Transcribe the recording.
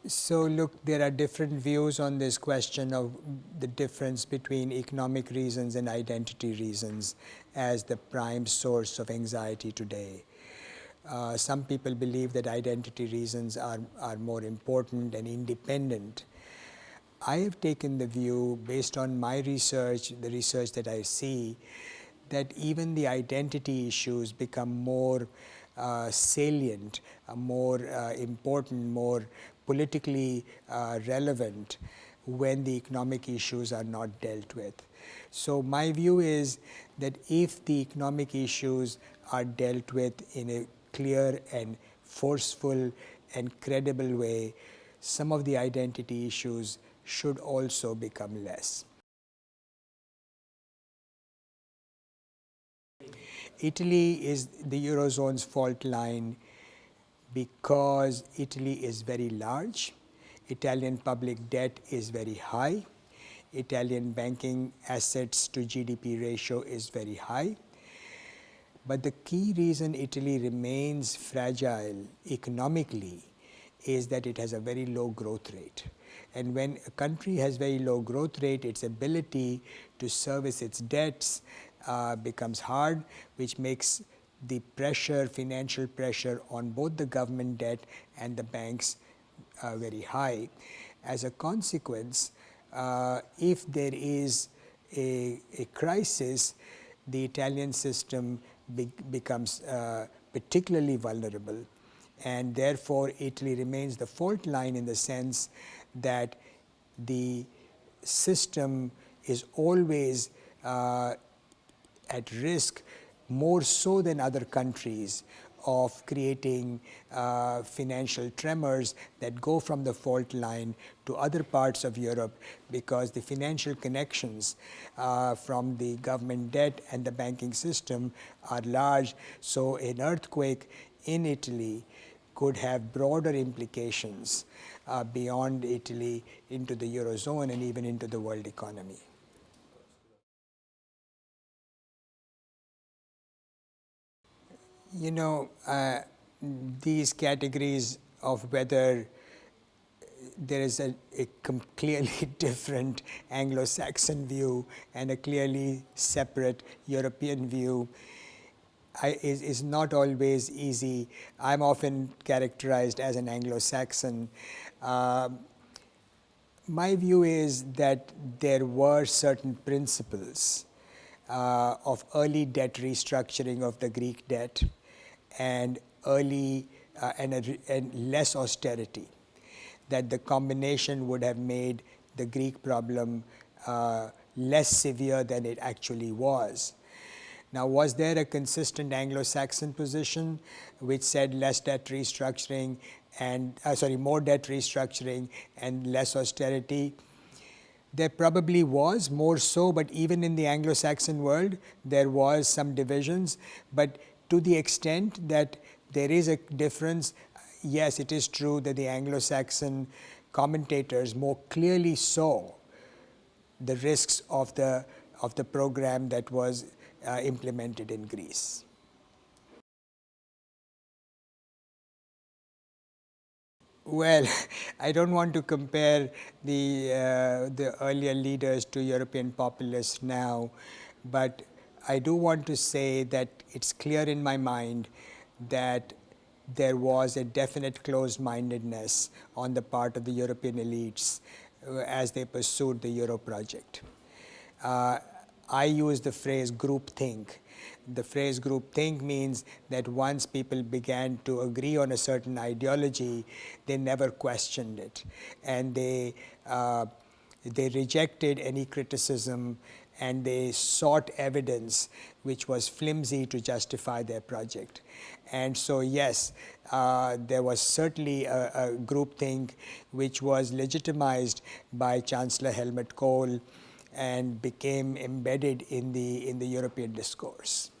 So look, there are different views on this question of the difference between economic reasons and identity reasons as the prime source of anxiety today. Some people believe that identity reasons are more important and independent. I have taken the view, based on my research, the research that I see, that even the identity issues become more salient, more important, more politically relevant when the economic issues are not dealt with. So my view is that if the economic issues are dealt with in a clear and forceful and credible way, some of the identity issues should also become less. Italy is the Eurozone's fault line because Italy is very large, Italian public debt is very high, Italian banking assets to GDP ratio is very high. But the key reason Italy remains fragile economically is that it has a very low growth rate. And when a country has very low growth rate, its ability to service its debts becomes hard, which makes the pressure, financial pressure on both the government debt and the banks very high. As a consequence, if there is a crisis, the Italian system becomes particularly vulnerable, and therefore Italy remains the fault line in the sense that the system is always at risk, more so than other countries, of creating financial tremors that go from the fault line to other parts of Europe, because the financial connections from the government debt and the banking system are large. So an earthquake in Italy could have broader implications beyond Italy into the Eurozone and even into the world economy. You know, these categories of whether there is a clearly different Anglo-Saxon view and a clearly separate European view is not always easy. I'm often characterized as an Anglo-Saxon. My view is that there were certain principles of early debt restructuring of the Greek debt and early and less austerity, that the combination would have made the Greek problem less severe than it actually was. Now, was there a consistent Anglo-Saxon position which said less debt restructuring and, more debt restructuring and less austerity? There probably was, more so, but even in the Anglo-Saxon world, there was some divisions. But to the extent that there is a difference, yes, it is true that the Anglo-Saxon commentators more clearly saw the risks of the program that was implemented in Greece. Well, I don't want to compare the earlier leaders to European populists now, but I do want to say that it's clear in my mind that there was a definite closed-mindedness on the part of the European elites as they pursued the Euro project. I use the phrase groupthink. The phrase groupthink means that once people began to agree on a certain ideology, they never questioned it, and they rejected any criticism, and they sought evidence which was flimsy to justify their project. And so, yes, there was certainly a groupthink which was legitimized by Chancellor Helmut Kohl and became embedded in the European discourse.